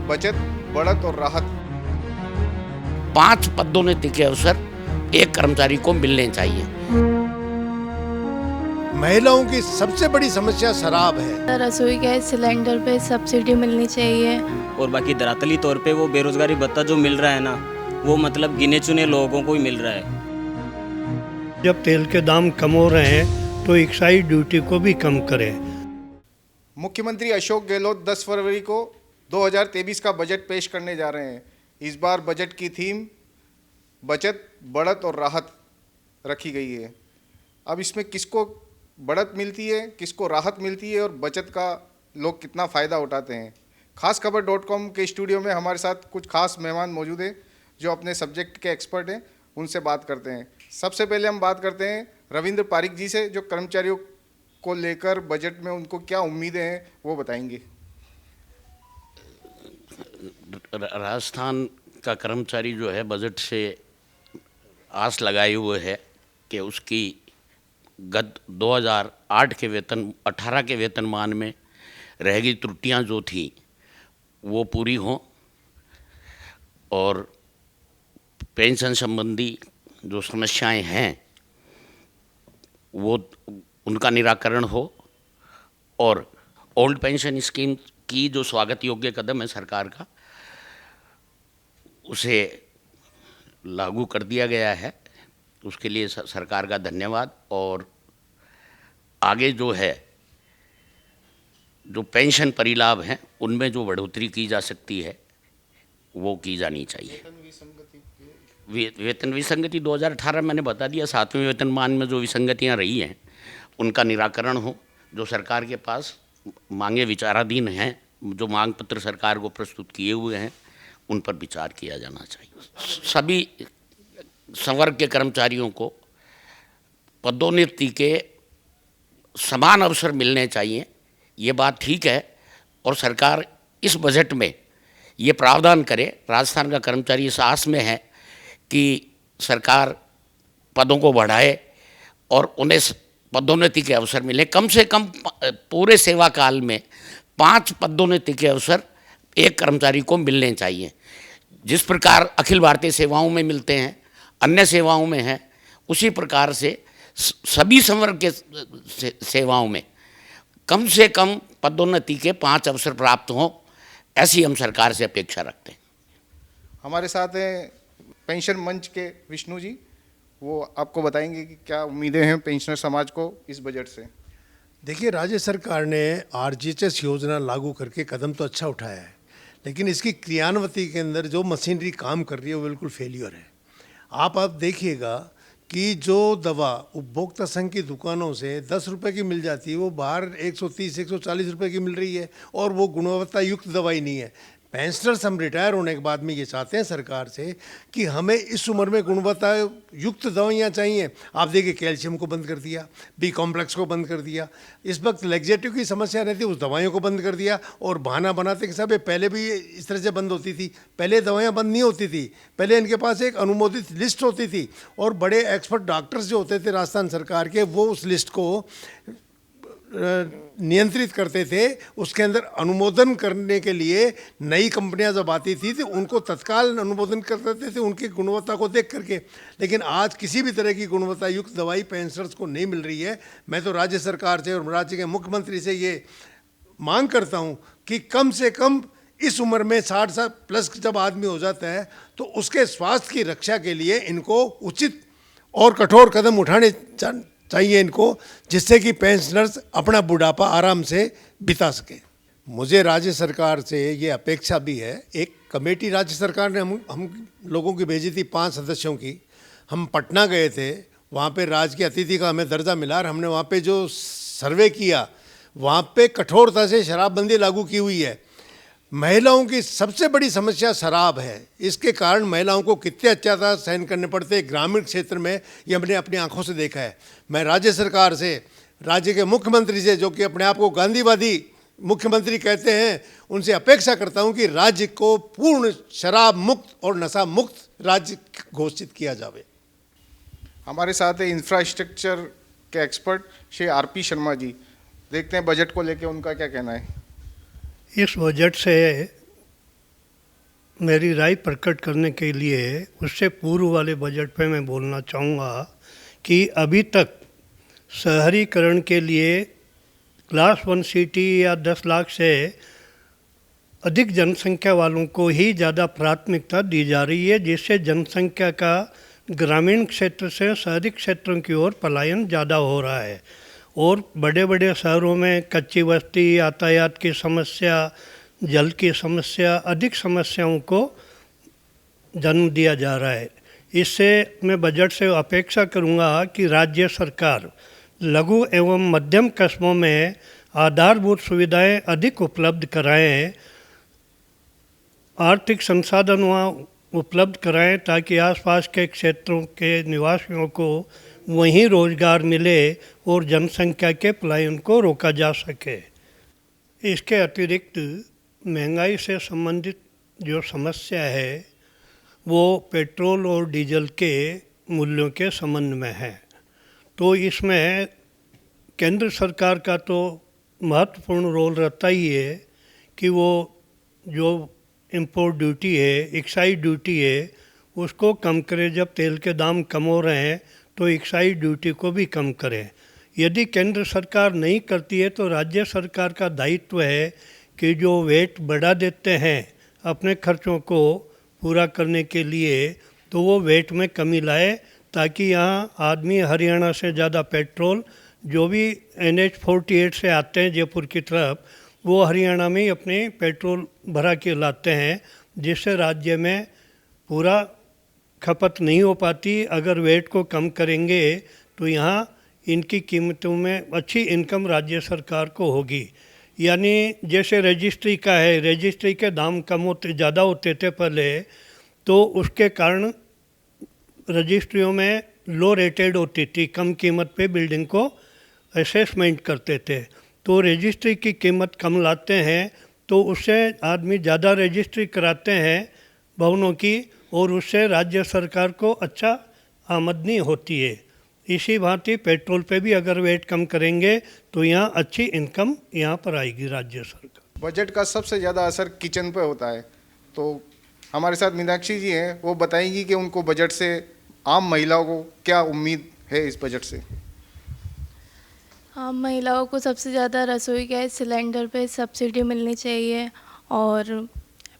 बचत, बढ़त और राहत। 5 पदोन्नति के अवसर एक कर्मचारी को मिलने चाहिए। महिलाओं की सबसे बड़ी समस्या शराब है। रसोई गैस सिलेंडर पे सब्सिडी मिलनी चाहिए। और बाकी धरातली तौर पे वो बेरोजगारी भत्ता जो मिल रहा है ना, वो मतलब गिने चुने लोगों को ही मिल रहा है। जब तेल के दाम कम हो रहे हैं तो एक्साइज ड्यूटी को भी कम करें। मुख्यमंत्री अशोक गहलोत 10 फरवरी को 2023 का बजट पेश करने जा रहे हैं। इस बार बजट की थीम बचत, बढ़त और राहत रखी गई है। अब इसमें किसको बढ़त मिलती है, किसको राहत मिलती है और बचत का लोग कितना फ़ायदा उठाते हैं। खास खबर .com के स्टूडियो में हमारे साथ कुछ खास मेहमान मौजूद हैं जो अपने सब्जेक्ट के एक्सपर्ट हैं। उनसे बात करते हैं। सबसे पहले हम बात करते हैं रविंद्र पारिक जी से, जो कर्मचारियों को लेकर बजट में उनको क्या उम्मीदें हैं वो बताएंगे। राजस्थान का कर्मचारी जो है बजट से आस लगाए हुए है कि उसकी गत 2008 के वेतन 18 के वेतनमान में रह गई त्रुटियां जो थी वो पूरी हों और पेंशन संबंधी जो समस्याएं हैं वो उनका निराकरण हो और ओल्ड पेंशन स्कीम की जो स्वागत योग्य कदम है सरकार का, उसे लागू कर दिया गया है। उसके लिए सरकार का धन्यवाद। और आगे जो है जो पेंशन परिलाभ हैं उनमें जो बढ़ोतरी की जा सकती है वो की जानी चाहिए। वेतन विसंगति 2018 मैंने बता दिया, 7वें वेतनमान में जो विसंगतियां रही हैं उनका निराकरण हो। जो सरकार के पास मांगे विचाराधीन हैं, जो मांग पत्र सरकार को प्रस्तुत किए हुए हैं, उन पर विचार किया जाना चाहिए। सभी संवर्ग के कर्मचारियों को पदोन्नति के समान अवसर मिलने चाहिए, ये बात ठीक है। और सरकार इस बजट में ये प्रावधान करे। राजस्थान का कर्मचारी इस आस में है कि सरकार पदों को बढ़ाए और उन्हें पदोन्नति के अवसर मिले। कम से कम पूरे सेवा काल में 5 पदोन्नति के अवसर एक कर्मचारी को मिलने चाहिए। जिस प्रकार अखिल भारतीय सेवाओं में मिलते हैं, अन्य सेवाओं में हैं, उसी प्रकार से सभी संवर्ग के सेवाओं में कम से कम पदोन्नति के 5 अवसर प्राप्त हों, ऐसी हम सरकार से अपेक्षा रखते हैं। हमारे साथ हैं पेंशन मंच के विष्णु जी, वो आपको बताएंगे कि क्या उम्मीदें हैं पेंशनर समाज को इस बजट से। देखिए, राज्य सरकार ने आरजीएचएस योजना लागू करके कदम तो अच्छा उठाया है, लेकिन इसकी क्रियान्वती के अंदर जो मशीनरी काम कर रही है वो बिल्कुल फेलियर है। आप देखिएगा कि जो दवा उपभोक्ता संघ की दुकानों से 10 रुपये की मिल जाती है, वो बाहर 130-140 रुपये की मिल रही है और वो गुणवत्ता युक्त दवाई नहीं है। पेंशनर्स हम रिटायर होने के बाद में ये चाहते हैं सरकार से कि हमें इस उम्र में गुणवत्ता युक्त दवाइयाँ चाहिए। आप देखिए, कैल्शियम को बंद कर दिया, बी कॉम्प्लेक्स को बंद कर दिया, इस वक्त लेग्जेटिव की समस्या रहती है, उस दवाइयों को बंद कर दिया। और बहाना बनाते कि साहब पहले भी इस तरह से बंद होती थी। पहले दवाइयाँ बंद नहीं होती थी, पहले इनके पास एक अनुमोदित लिस्ट होती थी और बड़े एक्सपर्ट डॉक्टर्स जो होते थे राजस्थान सरकार के, वो उस लिस्ट को नियंत्रित करते थे। उसके अंदर अनुमोदन करने के लिए नई कंपनियां जब आती थी तो उनको तत्काल अनुमोदन कर देते थे उनकी गुणवत्ता को देख करके। लेकिन आज किसी भी तरह की गुणवत्ता युक्त दवाई पेंशनर्स को नहीं मिल रही है। मैं तो राज्य सरकार से और राज्य के मुख्यमंत्री से ये मांग करता हूं कि कम से कम इस उम्र में 60 साल प्लस जब आदमी हो जाता है तो उसके स्वास्थ्य की रक्षा के लिए इनको उचित और कठोर कदम उठाने चाहिए इनको, जिससे कि पेंशनर्स अपना बुढ़ापा आराम से बिता सके। मुझे राज्य सरकार से ये अपेक्षा भी है। एक कमेटी राज्य सरकार ने हम लोगों की भेजी थी 5 सदस्यों की। हम पटना गए थे, वहाँ पे राज्य के अतिथि का हमें दर्जा मिला और हमने वहाँ पे जो सर्वे किया वहाँ पे कठोरता से शराबबंदी लागू की हुई है। महिलाओं की सबसे बड़ी समस्या शराब है। इसके कारण महिलाओं को कितने अत्याचार सहन करने पड़ते हैं ग्रामीण क्षेत्र में, ये हमने अपनी आंखों से देखा है। मैं राज्य सरकार से, राज्य के मुख्यमंत्री से, जो कि अपने आप को गांधीवादी मुख्यमंत्री कहते हैं, उनसे अपेक्षा करता हूं कि राज्य को पूर्ण शराब मुक्त और नशा मुक्त राज्य घोषित किया जावे। हमारे साथ है इंफ्रास्ट्रक्चर के एक्सपर्ट श्री आरपी शर्मा जी। देखते हैं बजट को लेकर उनका क्या कहना है। इस बजट से मेरी राय प्रकट करने के लिए उससे पूर्व वाले बजट पे मैं बोलना चाहूँगा कि अभी तक शहरीकरण के लिए क्लास 1 सिटी या 10 लाख से अधिक जनसंख्या वालों को ही ज़्यादा प्राथमिकता दी जा रही है, जिससे जनसंख्या का ग्रामीण क्षेत्र से शहरी क्षेत्रों की ओर पलायन ज़्यादा हो रहा है। और बड़े बड़े शहरों में कच्ची बस्ती, यातायात की समस्या, जल की समस्या, अधिक समस्याओं को जन्म दिया जा रहा है। इससे मैं बजट से अपेक्षा करूंगा कि राज्य सरकार लघु एवं मध्यम कस्बों में आधारभूत सुविधाएं अधिक उपलब्ध कराएं, आर्थिक संसाधन वहाँ उपलब्ध कराएं ताकि आसपास के क्षेत्रों के निवासियों को वहीं रोजगार मिले और जनसंख्या के पलायन को रोका जा सके। इसके अतिरिक्त महंगाई से संबंधित जो समस्या है वो पेट्रोल और डीजल के मूल्यों के संबंध में है। तो इसमें केंद्र सरकार का तो महत्वपूर्ण रोल रहता ही है कि वो जो इंपोर्ट ड्यूटी है, एक्साइज ड्यूटी है, उसको कम करे। जब तेल के दाम कम हो रहे हैं तो एक्साइज ड्यूटी को भी कम करें। यदि केंद्र सरकार नहीं करती है तो राज्य सरकार का दायित्व है कि जो वेट बढ़ा देते हैं अपने खर्चों को पूरा करने के लिए, तो वो वेट में कमी लाए ताकि यहाँ आदमी हरियाणा से ज़्यादा पेट्रोल जो भी NH-48 से आते हैं जयपुर की तरफ, वो हरियाणा में ही अपने पेट्रोल भरा के लाते हैं, जिससे राज्य में पूरा खपत नहीं हो पाती। अगर वेट को कम करेंगे तो यहाँ इनकी कीमतों में अच्छी इनकम राज्य सरकार को होगी। यानी जैसे रजिस्ट्री का है, रजिस्ट्री के दाम कम होते ज़्यादा होते थे पहले, तो उसके कारण रजिस्ट्रियों में लो रेटेड होती थी, कम कीमत पे बिल्डिंग को असेसमेंट करते थे। तो रजिस्ट्री की कीमत कम लाते हैं तो उससे आदमी ज़्यादा रजिस्ट्री कराते हैं भवनों की, और उससे राज्य सरकार को अच्छा आमदनी होती है। इसी भांति पेट्रोल पे भी अगर वेट कम करेंगे तो यहाँ अच्छी इनकम यहाँ पर आएगी राज्य सरकार। बजट का सबसे ज़्यादा असर किचन पे होता है, तो हमारे साथ मीनाक्षी जी हैं, वो बताएंगी कि उनको बजट से आम महिलाओं को क्या उम्मीद है इस बजट से। आम महिलाओं को सबसे ज़्यादा रसोई गैस सिलेंडर पे सब्सिडी मिलनी चाहिए, और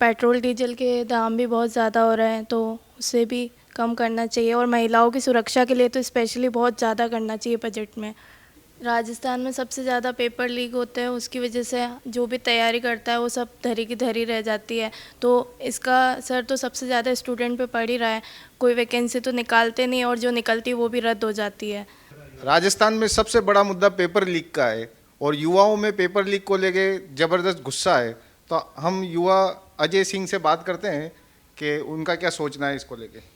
पेट्रोल डीजल के दाम भी बहुत ज़्यादा हो रहे हैं तो उसे भी कम करना चाहिए। और महिलाओं की सुरक्षा के लिए तो स्पेशली बहुत ज़्यादा करना चाहिए बजट में। राजस्थान में सबसे ज़्यादा पेपर लीक होते हैं, उसकी वजह से जो भी तैयारी करता है वो सब धरी की धरी रह जाती है। तो इसका असर तो सबसे ज़्यादा स्टूडेंट पे पड़ ही रहा है। कोई वैकेंसी तो निकालते नहीं और जो निकलती है वो भी रद्द हो जाती है। राजस्थान में सबसे बड़ा मुद्दा पेपर लीक का है और युवाओं में पेपर लीक को लेके ज़बरदस्त गुस्सा है। तो हम युवा अजय सिंह से बात करते हैं कि उनका क्या सोचना है इसको लेके।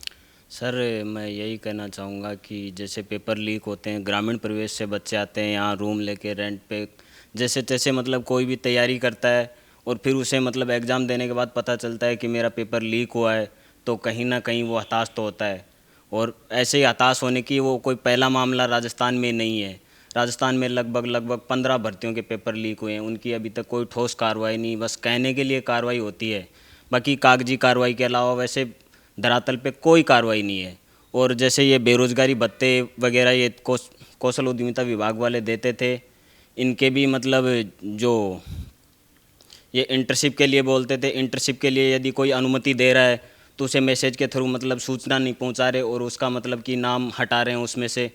सर मैं यही कहना चाहूँगा कि जैसे पेपर लीक होते हैं, ग्रामीण परिवेश से बच्चे आते हैं यहाँ रूम लेके रेंट पे, जैसे तैसे मतलब कोई भी तैयारी करता है और फिर उसे मतलब एग्ज़ाम देने के बाद पता चलता है कि मेरा पेपर लीक हुआ है, तो कहीं ना कहीं वो हताश तो होता है। और ऐसे ही हताश होने की वो कोई पहला मामला राजस्थान में नहीं है। राजस्थान में लगभग 15 भर्तियों के पेपर लीक हुए हैं, उनकी अभी तक कोई ठोस कार्रवाई नहीं, बस कहने के लिए कार्रवाई होती है, बाकी कागजी कार्रवाई के अलावा वैसे धरातल पे कोई कार्रवाई नहीं है। और जैसे ये बेरोज़गारी भत्ते वगैरह ये कौशल उद्यमिता विभाग वाले देते थे, इनके भी मतलब जो ये इंटर्नशिप के लिए बोलते थे, इंटर्नशिप के लिए यदि कोई अनुमति दे रहा है तो उसे मैसेज के थ्रू मतलब सूचना नहीं पहुंचा रहे और उसका मतलब कि नाम हटा रहे हैं उसमें से,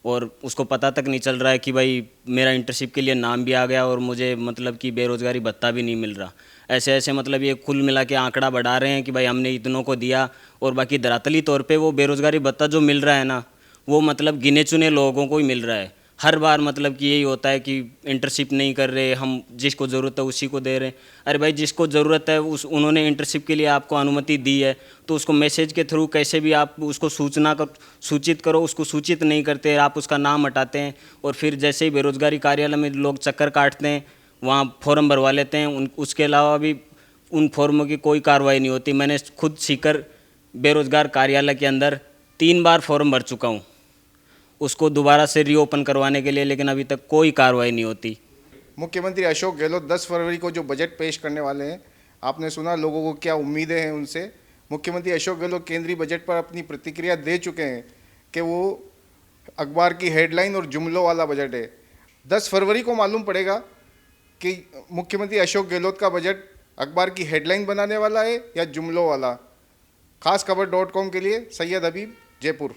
और उसको पता तक नहीं चल रहा है कि भाई मेरा इंटर्नशिप के लिए नाम भी आ गया और मुझे मतलब कि बेरोज़गारी भत्ता भी नहीं मिल रहा। ऐसे ऐसे मतलब ये कुल मिला के आंकड़ा बढ़ा रहे हैं कि भाई हमने इतनों को दिया, और बाकी धरातली तौर पे वो बेरोज़गारी भत्ता जो मिल रहा है ना, वो मतलब गिने चुने लोगों को ही मिल रहा है। हर बार मतलब कि यही होता है कि इंटर्नशिप नहीं कर रहे हम, जिसको ज़रूरत है उसी को दे रहे हैं। अरे भाई जिसको ज़रूरत है उन्होंने इंटर्नशिप के लिए आपको अनुमति दी है तो उसको मैसेज के थ्रू कैसे भी आप उसको सूचित करो, उसको सूचित नहीं करते, आप उसका नाम हटाते हैं और फिर जैसे ही बेरोज़गारी कार्यालय में लोग चक्कर काटते हैं वहाँ फॉर्म भरवा लेते हैं। उसके अलावा भी उन फॉर्मों की कोई कार्रवाई नहीं होती। मैंने खुद सीकर बेरोज़गार कार्यालय के अंदर 3 बार फॉर्म भर चुका हूँ उसको दोबारा से रीओपन करवाने के लिए, लेकिन अभी तक कोई कार्रवाई नहीं होती। मुख्यमंत्री अशोक गहलोत 10 फरवरी को जो बजट पेश करने वाले हैं, आपने सुना लोगों को क्या उम्मीदें हैं उनसे। मुख्यमंत्री अशोक गहलोत केंद्रीय बजट पर अपनी प्रतिक्रिया दे चुके हैं कि वो अखबार की हेडलाइन और जुमलों वाला बजट है। 10 फरवरी को मालूम पड़ेगा कि मुख्यमंत्री अशोक गहलोत का बजट अखबार की हेडलाइन बनाने वाला है या जुमलों वाला। खास खबर .com के लिए सैयद हबीब, जयपुर।